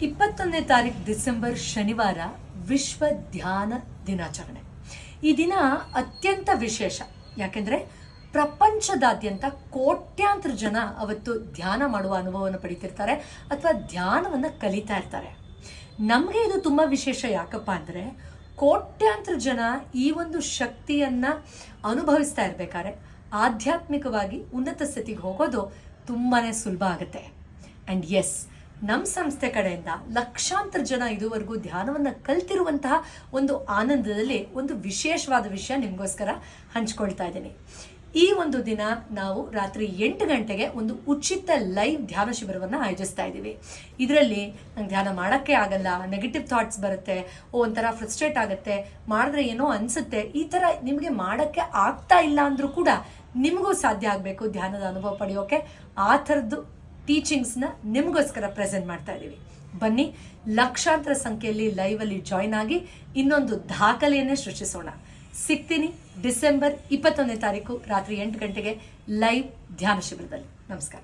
21ನೇ ತಾರೀಕು ಡಿಸೆಂಬರ್ ಶನಿವಾರ ವಿಶ್ವ ಧ್ಯಾನ ದಿನಾಚರಣೆ. ಈ ದಿನ ಅತ್ಯಂತ ವಿಶೇಷ. ಯಾಕೆಂದರೆ ಪ್ರಪಂಚದಾದ್ಯಂತ ಕೋಟ್ಯಾಂತರ ಜನ ಅವತ್ತು ಧ್ಯಾನ ಮಾಡುವ ಅನುಭವವನ್ನು ಪಡಿತಿರ್ತಾರೆ ಅಥವಾ ಧ್ಯಾನವನ್ನು ಕಲಿತಾ ಇರ್ತಾರೆ. ನಮಗೆ ಇದು ತುಂಬ ವಿಶೇಷ. ಯಾಕಪ್ಪ ಅಂದರೆ ಕೋಟ್ಯಾಂತರ ಜನ ಈ ಒಂದು ಶಕ್ತಿಯನ್ನು ಅನುಭವಿಸ್ತಾ ಇರಬೇಕಾದ್ರೆ ಆಧ್ಯಾತ್ಮಿಕವಾಗಿ ಉನ್ನತ ಸ್ಥಿತಿಗೆ ಹೋಗೋದು ತುಂಬಾ ಸುಲಭ ಆಗುತ್ತೆ. ಆ್ಯಂಡ್ ಎಸ್, ನಮ್ಮ ಸಂಸ್ಥೆ ಕಡೆಯಿಂದ ಲಕ್ಷಾಂತರ ಜನ ಇದುವರೆಗೂ ಧ್ಯಾನವನ್ನು ಕಲ್ತಿರುವಂತಹ ಒಂದು ಆನಂದದಲ್ಲಿ ಒಂದು ವಿಶೇಷವಾದ ವಿಷಯ ನಿಮಗೋಸ್ಕರ ಹಂಚ್ಕೊಳ್ತಾ ಇದ್ದೀನಿ. ಈ ಒಂದು ದಿನ ನಾವು ರಾತ್ರಿ 8 ಗಂಟೆಗೆ ಒಂದು ಉಚಿತ ಲೈವ್ ಧ್ಯಾನ ಶಿಬಿರವನ್ನು ಆಯೋಜಿಸ್ತಾ ಇದ್ದೀವಿ. ಇದರಲ್ಲಿ ನಂಗೆ ಧ್ಯಾನ ಮಾಡೋಕ್ಕೆ ಆಗಲ್ಲ, ನೆಗೆಟಿವ್ ಥಾಟ್ಸ್ ಬರುತ್ತೆ, ಒಂಥರ ಫ್ರಸ್ಟ್ರೇಟ್ ಆಗುತ್ತೆ, ಮಾಡಿದ್ರೆ ಏನೋ ಅನಿಸುತ್ತೆ, ಈ ಥರ ನಿಮಗೆ ಮಾಡೋಕ್ಕೆ ಆಗ್ತಾ ಇಲ್ಲ ಅಂದರೂ ಕೂಡ ನಿಮಗೂ ಸಾಧ್ಯ ಆಗಬೇಕು ಧ್ಯಾನದ ಅನುಭವ ಪಡೆಯೋಕೆ. ಆ ಥರದ್ದು ಟೀಚಿಂಗ್ಸ್ನ ನಿಮಗೋಸ್ಕರ ಪ್ರೆಸೆಂಟ್ ಮಾಡ್ತಾ ಇದ್ದೀವಿ. ಬನ್ನಿ, ಲಕ್ಷಾಂತರ ಸಂಖ್ಯೆಯಲ್ಲಿ ಲೈವಲ್ಲಿ ಜಾಯ್ನ್ ಆಗಿ ಇನ್ನೊಂದು ದಾಖಲೆಯನ್ನೇ ಸೃಷ್ಟಿಸೋಣ. ಸಿಗ್ತೀನಿ ಡಿಸೆಂಬರ್ 21ನೇ ತಾರೀಕು ರಾತ್ರಿ 8 ಗಂಟೆಗೆ ಲೈವ್ ಧ್ಯಾನ ಶಿಬಿರದಲ್ಲಿ. ನಮಸ್ಕಾರ.